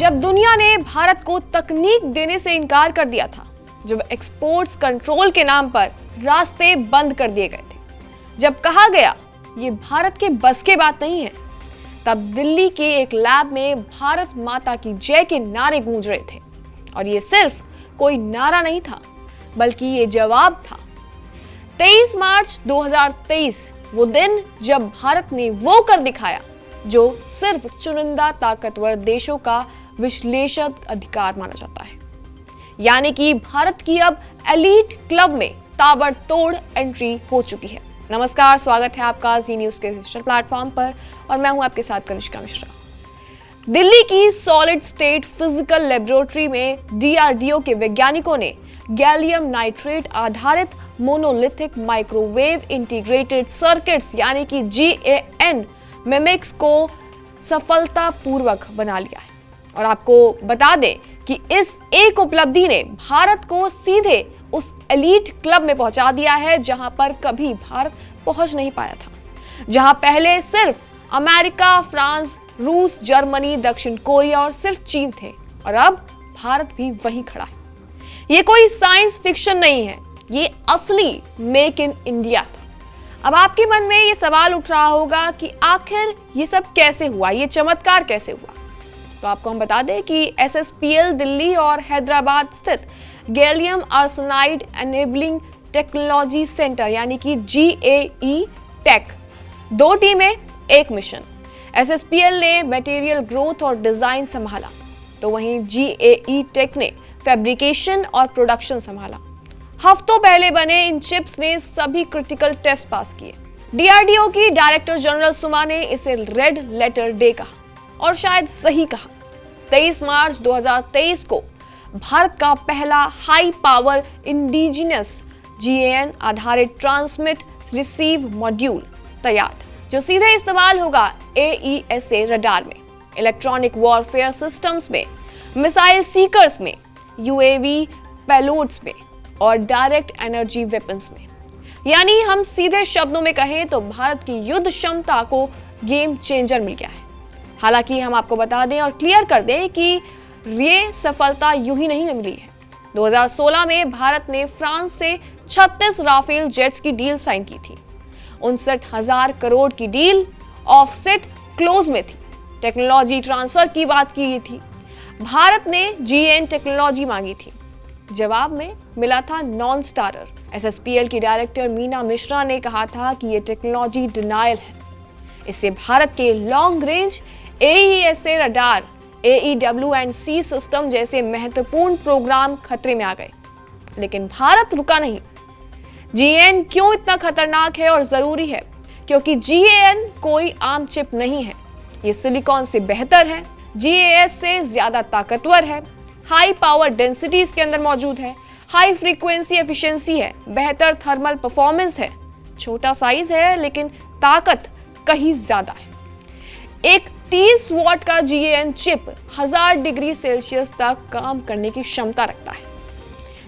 जब दुनिया ने भारत को तकनीक देने से इनकार कर दिया था, जब एक्सपोर्ट्स कंट्रोल के नाम पर रास्ते बंद कर दिए गए थे, जब कहा गया ये भारत के बस के बात नहीं है, तब दिल्ली के एक लैब में भारत माता की जय के नारे गूंज रहे थे। और ये सिर्फ कोई नारा नहीं था, बल्कि ये जवाब था। 23 मार्च 2023 वो दिन जब भारत ने वो कर दिखाया जो सिर्फ चुनिंदा ताकतवर देशों का विश्लेषण अधिकार माना जाता है। यानी कि भारत की अब एलीट क्लब में ताबड़तोड़ एंट्री हो चुकी है। नमस्कार, स्वागत है आपका जी न्यूज के डिजिटल प्लेटफॉर्म पर और मैं हूं आपके साथ कनिष्का मिश्रा। दिल्ली की सॉलिड स्टेट फिजिकल लेबोरेटरी में DRDO के वैज्ञानिकों ने गैलियम नाइट्रेट आधारित मोनोलिथिक माइक्रोवेव इंटीग्रेटेड सर्किट्स यानी कि GAN मिमिक्स को सफलतापूर्वक बना लिया है। और आपको बता दें कि इस एक उपलब्धि ने भारत को सीधे उस एलीट क्लब में पहुंचा दिया है जहां पर कभी भारत पहुंच नहीं पाया था, जहां पहले सिर्फ अमेरिका, फ्रांस, रूस, जर्मनी, दक्षिण कोरिया और सिर्फ चीन थे, और अब भारत भी वहीं खड़ा है। ये कोई साइंस फिक्शन नहीं है, ये असली मेक इन इंडिया था। अब आपके मन में ये सवाल उठ रहा होगा कि आखिर ये सब कैसे हुआ, ये चमत्कार कैसे हुआ। तो आपको हम बता दें कि SSPL दिल्ली और हैदराबाद स्थित gallium arsenide enabling technology centre यानी कि GAE टेक, 2 टीमें, 1 मिशन। SSPL ने मटेरियल ग्रोथ और डिजाइन संभाला, तो वहीं GAE टेक ने फैब्रिकेशन और प्रोडक्शन संभाला। हफ्तों पहले बने इन चिप्स ने सभी क्रिटिकल टेस्ट पास किए। DRDO की डायरेक्टर जनरल सुमा ने इसे रेड लेटर डे कहा, और शायद सही कहा। 23 मार्च 2023 को भारत का पहला हाई पावर इंडिजिनस GAN आधारित ट्रांसमिट रिसीव मॉड्यूल तैयार था, जो सीधे इस्तेमाल होगा AESA रडार में, इलेक्ट्रॉनिक वॉरफेयर सिस्टम्स में, मिसाइल सीकर्स में, UAV पेलोड्स में और डायरेक्ट एनर्जी वेपन्स में। यानी हम सीधे शब्दों में कहें तो भारत की युद्ध क्षमता को गेम चेंजर मिल गया है। हालांकि हम आपको बता दें और क्लियर कर दें कि ये सफलता यूं ही नहीं मिली है। 2016 में भारत ने फ्रांस से 36 राफेल जेट्स की डील साइन की थी। 59,000 करोड़ की डील ऑफसेट क्लोज में थी। टेक्नोलॉजी ट्रांसफर की बात की गई थी। भारत ने GAN टेक्नोलॉजी मांगी थी, जवाब में मिला था नॉन स्टारर। SSPL की डायरेक्टर मीना मिश्रा ने कहा था कि यह टेक्नोलॉजी डिनायल है। इससे भारत के long range AESA radar, AEW&C system जैसे महत्वपूर्ण प्रोग्राम खतरे में आ गए। लेकिन भारत रुका नहीं। GAN क्यों इतना खतरनाक है और जरूरी है? क्योंकि GAN कोई आम चिप नहीं है, ये सिलिकॉन से बेहतर है, GAS से ज्यादा ताकतवर है, हाई पावर डेंसिटी इसके अंदर मौजूद है, हाई फ्रीक्वेंसी एफिशिएंसी है, बेहतर थर्मल परफॉर्मेंस है, छोटा साइज है लेकिन ताकत कहीं ज्यादा है। एक 30 वॉट का GAN चिप 1000 डिग्री सेल्सियस तक काम करने की क्षमता रखता है।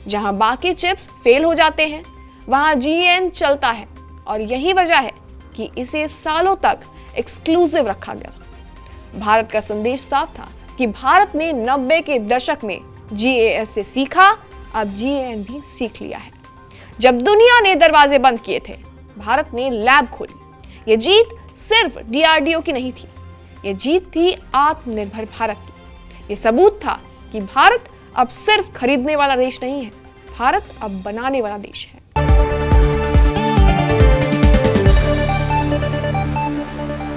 जहां बाकी चिप्स फेल हो जाते हैं, वहां GAN चलता है, और यही वजह है कि इसे सालों तक एक्सक्लूसिव रखा गया था। भारत का संदेश साफ था कि भारत ने 90 के दशक में GAS से सीखा, अब GAN भी सीख लिया है। जब दुनिया ने दरवाजे बंद किए थे, भारत ने लैब खोली। ये जीत सिर्फ DRDO की नहीं थी, ये जीत थी आत्मनिर्भर भारत की। ये सबूत था कि भारत अब सिर्फ खरीदने वाला देश नहीं है, भारत अब बनाने वाला देश है।